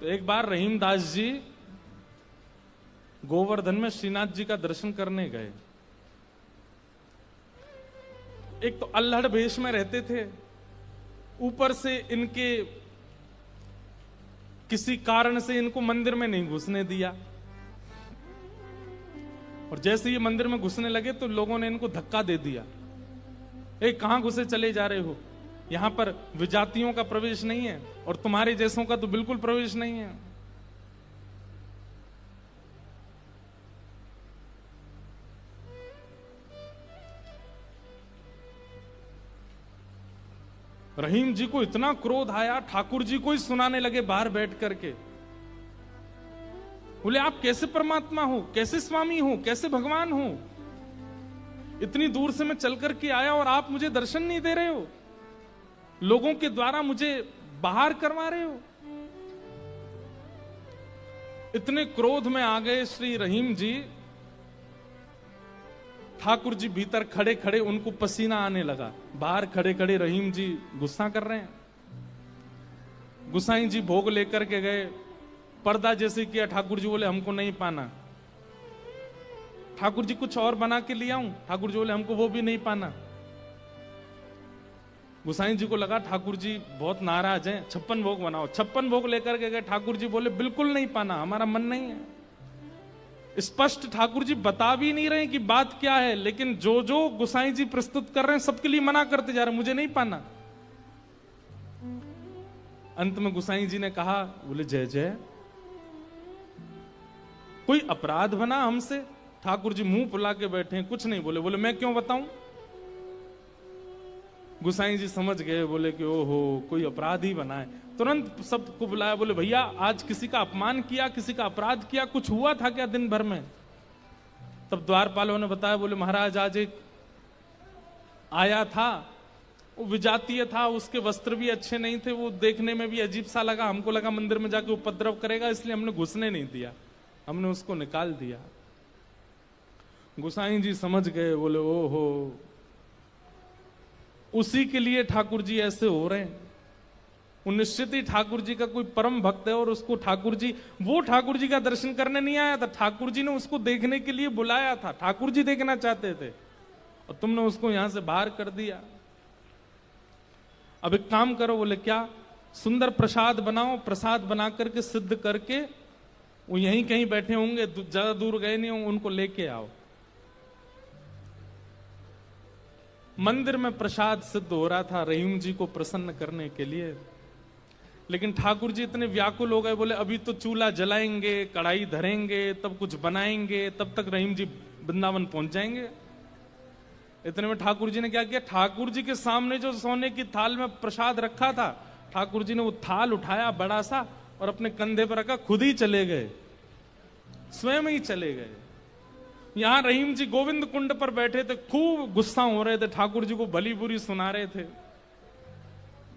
तो एक बार रहीमदास जी गोवर्धन में श्रीनाथ जी का दर्शन करने गए। एक तो अल्हड़ भेष में रहते थे, ऊपर से इनके किसी कारण से इनको मंदिर में नहीं घुसने दिया, और जैसे ये मंदिर में घुसने लगे तो लोगों ने इनको धक्का दे दिया। कहां घुसे चले जा रहे हो, यहां पर विजातियों का प्रवेश नहीं है और तुम्हारे जैसों का तो बिल्कुल प्रवेश नहीं है। रहीम जी को इतना क्रोध आया, ठाकुर जी को ही सुनाने लगे बाहर बैठ करके। बोले आप कैसे परमात्मा हो, कैसे स्वामी हो, कैसे भगवान हो? इतनी दूर से मैं चल करके आया और आप मुझे दर्शन नहीं दे रहे हो, लोगों के द्वारा मुझे बाहर करवा रहे हो। इतने क्रोध में आ गए श्री रहीम जी। ठाकुर जी भीतर खड़े खड़े उनको पसीना आने लगा, बाहर खड़े खड़े रहीम जी गुस्सा कर रहे हैं। गुसाई जी भोग लेकर के गए, पर्दा जैसे किया, ठाकुर जी बोले हमको नहीं पाना। ठाकुर जी कुछ और बना के ले आऊं, ठाकुर जी बोले हमको वो भी नहीं पाना। गुसाई जी को लगा ठाकुर जी बहुत नाराज हैं, 56 भोग बनाओ। 56 भोग लेकर के गए, ठाकुर जी बोले बिल्कुल नहीं पाना, हमारा मन नहीं है। स्पष्ट ठाकुर जी बता भी नहीं रहे कि बात क्या है, लेकिन जो जो गुसाई जी प्रस्तुत कर रहे हैं सबके लिए मना करते जा रहे हैं, मुझे नहीं पाना। अंत में गुसाई जी ने कहा, बोले जय जय, कोई अपराध बना हमसे? ठाकुर जी मुंह फुला के बैठे हैं, कुछ नहीं बोले। बोले मैं क्यों बताऊं? गुसाई जी समझ गए, बोले कि ओहो कोई अपराध ही बना है। तुरंत सबको बुलाया, बोले भैया आज किसी का अपमान किया, किसी का अपराध किया, कुछ हुआ था क्या दिन भर में? तब द्वारपालों ने बताया, बोले महाराज आज एक आया था, वो विजातीय था, उसके वस्त्र भी अच्छे नहीं थे, वो देखने में भी अजीब सा लगा, हमको लगा मंदिर में जाके उपद्रव करेगा, इसलिए हमने घुसने नहीं दिया, हमने उसको निकाल दिया। गुसाई जी समझ गए, बोले ओहो उसी के लिए ठाकुर जी ऐसे हो रहे हैं। वो निश्चित ही ठाकुर जी का कोई परम भक्त है और उसको ठाकुर जी, वो ठाकुर जी का दर्शन करने नहीं आया था, ठाकुर जी ने उसको देखने के लिए बुलाया था, ठाकुर जी देखना चाहते थे और तुमने उसको यहां से बाहर कर दिया। अब एक काम करो, बोले क्या? सुंदर प्रसाद बनाओ, प्रसाद बना करके सिद्ध करके, वो यहीं कहीं बैठे होंगे, ज्यादा दूर गए नहीं होंगे, उनको लेके आओ। मंदिर में प्रसाद सिद्ध हो रहा था रहीम जी को प्रसन्न करने के लिए, लेकिन ठाकुर जी इतने व्याकुल हो गए, बोले अभी तो चूल्हा जलाएंगे, कढ़ाई धरेंगे, तब कुछ बनाएंगे, तब तक रहीम जी वृंदावन पहुंच जाएंगे। इतने में ठाकुर जी ने क्या किया, ठाकुर जी के सामने जो सोने की थाल में प्रसाद रखा था, ठाकुर जी ने वो थाल उठाया बड़ा सा और अपने कंधे पर रखा, खुद ही चले गए, स्वयं ही चले गए। यहां रहीम जी गोविंद कुंड पर बैठे थे, खूब गुस्सा हो रहे थे, ठाकुर जी को भली बुरी सुना रहे थे।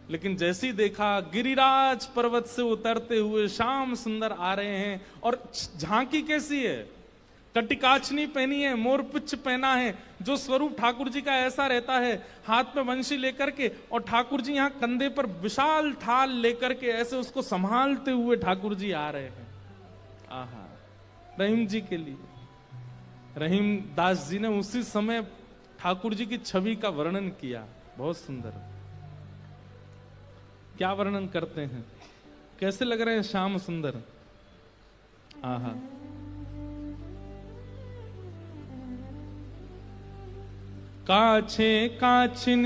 लेकिन जैसे ही देखा गिरिराज पर्वत से उतरते हुए श्याम सुंदर आ रहे हैं, और झांकी कैसी है, कटिकाचनी पहनी है, मोरपिच्छ पहना है, जो स्वरूप ठाकुर जी का ऐसा रहता है, हाथ में वंशी लेकर के, और ठाकुर जी यहाँ कंधे पर विशाल थाल लेकर के ऐसे उसको संभालते हुए ठाकुर जी आ रहे हैं। आहा, रहीम जी के लिए रहीम दास जी ने उसी समय ठाकुर जी की छवि का वर्णन किया, बहुत सुंदर। क्या वर्णन करते हैं, कैसे लग रहे हैं श्याम सुंदर? आहा, काछे काछिन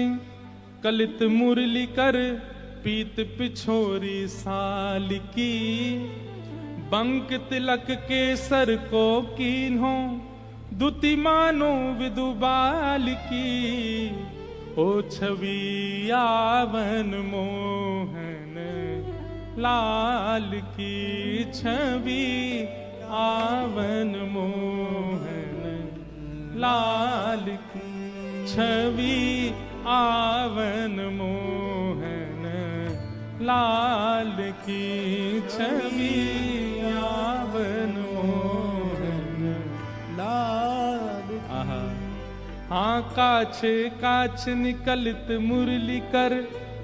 कलित मुरली कर, पीत पिछोरी साल की, बंक तिलक के सर को कीन्हो, दुति मानो विदुबाल की, ओ छवि आवन मोहन लाल की, छवि आवन मोहन लाल की, छवि आवन मोहन लाल की, छवि आवन मोहन लाल की। हाँ काछे काछ निकलित मुरली कर,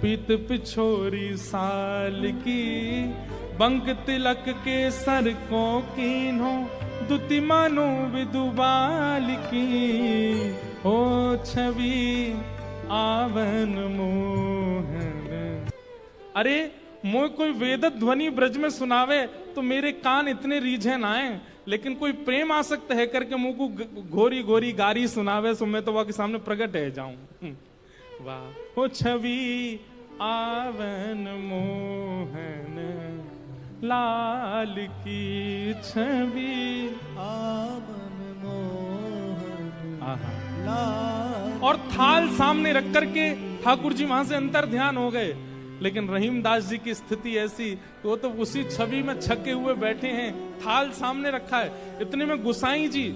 पीत पिछोरी साल की, बंक तिलक के सर को कीन्हो दुति मानो विदुबाल की हो छवि आवन मोहन। अरे मोह कोई वेद ध्वनि ब्रज में सुनावे तो मेरे कान इतने रीझे ना आए, लेकिन कोई प्रेम आसक्त है करके मुंह को घोरी घोरी गारी सुनावे सो मैं तो वह के सामने प्रकट है जाऊं। वाह हो छवि आवन मोहन लाल की छवि आवन मोहन लाल। और थाल सामने रख करके ठाकुर जी वहां से अंतर ध्यान हो गए, लेकिन रहीमदास जी की स्थिति ऐसी वो तो उसी छवि में छके हुए बैठे हैं, थाल सामने रखा है। इतने में गुसाई जी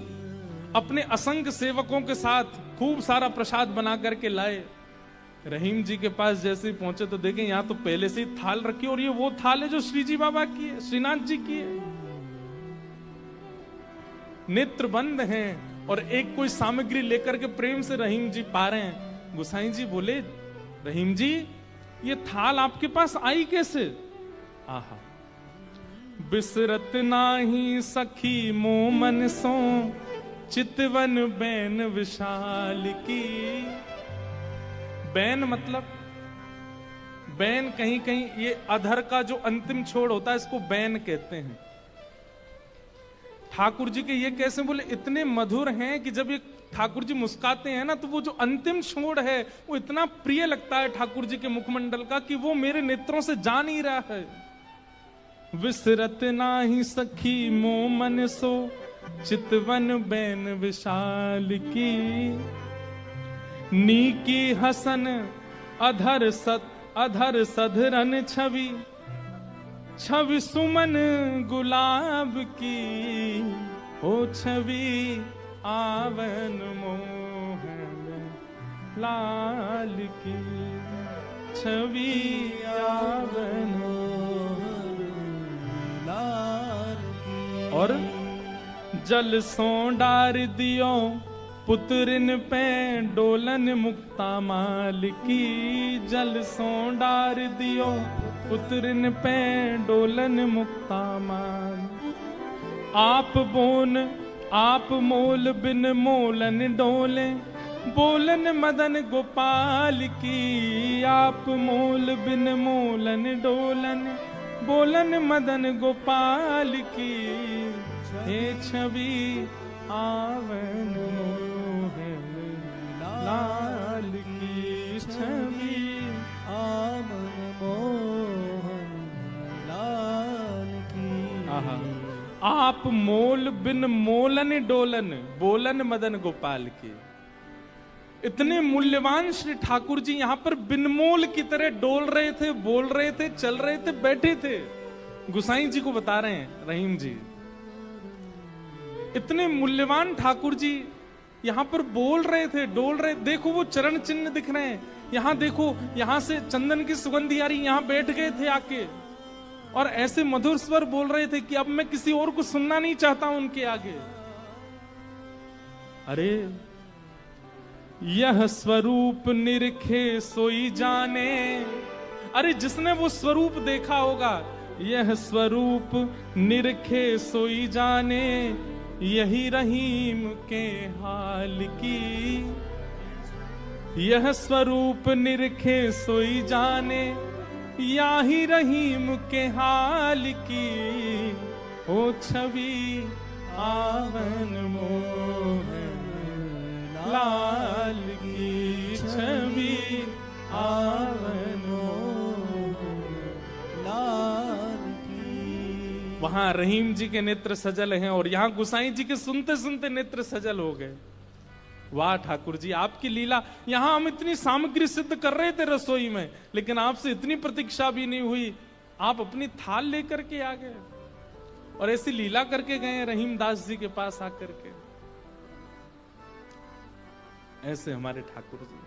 अपने असंख्य सेवकों के साथ खूब सारा प्रसाद बना करके लाए। रहीम जी के पास जैसे ही पहुंचे तो देखें यहाँ तो पहले से ही थाल रखी, और ये वो थाल है जो श्री जी बाबा की है, श्रीनाथ जी की है। नेत्र बंद हैं और एक कोई सामग्री लेकर के प्रेम से रहीम जी पा रहे हैं। गुसाई जी बोले रहीम जी ये थाल आपके पास आई कैसे? आहा बिसरत नाही सखी मोमन सो चितवन बैन विशाल की। बैन मतलब बैन कहीं कहीं ये अधर का जो अंतिम छोड़ होता है इसको बैन कहते हैं। ठाकुर जी के ये कैसे बोले इतने मधुर हैं कि जब ये ठाकुर जी मुस्काते हैं ना तो वो जो अंतिम छोड़ है वो इतना प्रिय लगता है ठाकुर जी के मुखमंडल का कि वो मेरे नेत्रों से जा नहीं रहा है। विसरत नाही सखी मोमन सो चितवन बैन विशाल की। नीकी हसन अधर सधरन छवि छवि सुमन गुलाब की हो छवि आवन मोहन लाल की छवि आवन लाल की। और जल सो डार दियो पुत्रिन पे डोलन मुक्ता माल की। जल सो डार दियो पुत्रिन पे डोलन मुक्ता माल। आप मोल बिन मोलन डोले बोलन मदन गोपाल की। आप मोल बिन मोलन डोलन बोलन मदन गोपाल की। हे छवि आवन मोहन लाल की छवि आवन मोहन लाल की। आहा आप मोल बिन मोलन डोलन बोलन मदन गोपाल की। इतने मूल्यवान श्री ठाकुर जी यहाँ पर बिनमोल की तरह डोल रहे थे, बोल रहे थे, चल रहे थे, बैठे थे। गुसाई जी को बता रहे हैं रहीम जी इतने मूल्यवान ठाकुर जी यहाँ पर बोल रहे थे, डोल रहे। देखो वो चरण चिन्ह दिख रहे हैं, यहाँ देखो, यहाँ से चंदन की सुगंधी आ रही, यहाँ बैठ गए थे आके और ऐसे मधुर स्वर बोल रहे थे कि अब मैं किसी और को सुनना नहीं चाहता उनके आगे। अरे यह स्वरूप निरखे सोई जाने। अरे जिसने वो स्वरूप देखा होगा, यह स्वरूप निरखे सोई जाने यही रहीम के हाल की। यह स्वरूप निरखे सोई जाने याही रहीम के हाल की। ओ छवि आवन मोहन लाल की छवि आवन मोहन लाल की। वहां रहीम जी के नेत्र सजल हैं और यहाँ गुसाई जी के सुनते सुनते नेत्र सजल हो गए। वाह ठाकुर जी आपकी लीला। यहां हम इतनी सामग्री सिद्ध कर रहे थे रसोई में, लेकिन आपसे इतनी प्रतीक्षा भी नहीं हुई, आप अपनी थाल लेकर के आ गए और ऐसी लीला करके गए रहीमदास जी के पास आकर के। ऐसे हमारे ठाकुर जी।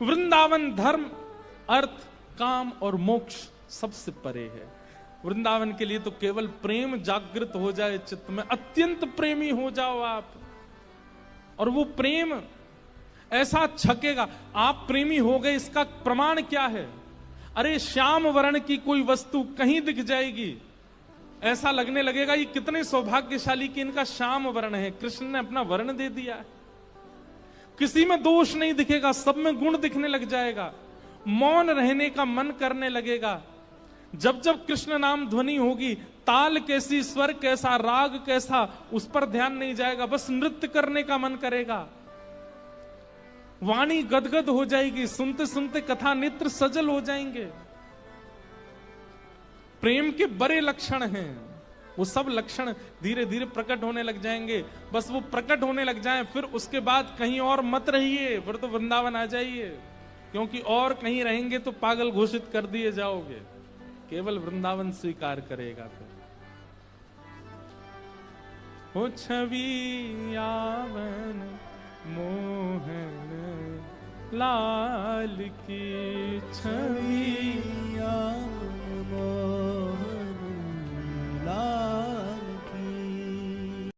वृंदावन धर्म अर्थ काम और मोक्ष सबसे परे है। वृंदावन के लिए तो केवल प्रेम जागृत हो जाए चित्त में, अत्यंत प्रेमी हो जाओ आप, और वो प्रेम ऐसा छकेगा। आप प्रेमी हो गए इसका प्रमाण क्या है? अरे श्याम वर्ण की कोई वस्तु कहीं दिख जाएगी, ऐसा लगने लगेगा ये कितने सौभाग्यशाली कि इनका श्याम वर्ण है। कृष्ण ने अपना वर्ण दे दिया है। किसी में दोष नहीं दिखेगा, सब में गुण दिखने लग जाएगा। मौन रहने का मन करने लगेगा। जब जब कृष्ण नाम ध्वनि होगी, ताल कैसी, स्वर कैसा, राग कैसा, उस पर ध्यान नहीं जाएगा, बस नृत्य करने का मन करेगा। वाणी गदगद हो जाएगी, सुनते सुनते कथा नेत्र सजल हो जाएंगे। प्रेम के बड़े लक्षण हैं, वो सब लक्षण धीरे धीरे प्रकट होने लग जाएंगे। बस वो प्रकट होने लग जाएं, फिर उसके बाद कहीं और मत रहिए, फिर तो वृंदावन आ जाइए, क्योंकि और कहीं रहेंगे तो पागल घोषित कर दिए जाओगे। केवल वृंदावन स्वीकार करेगा फिर। हो छवि यावन मोहन लाल की, छवि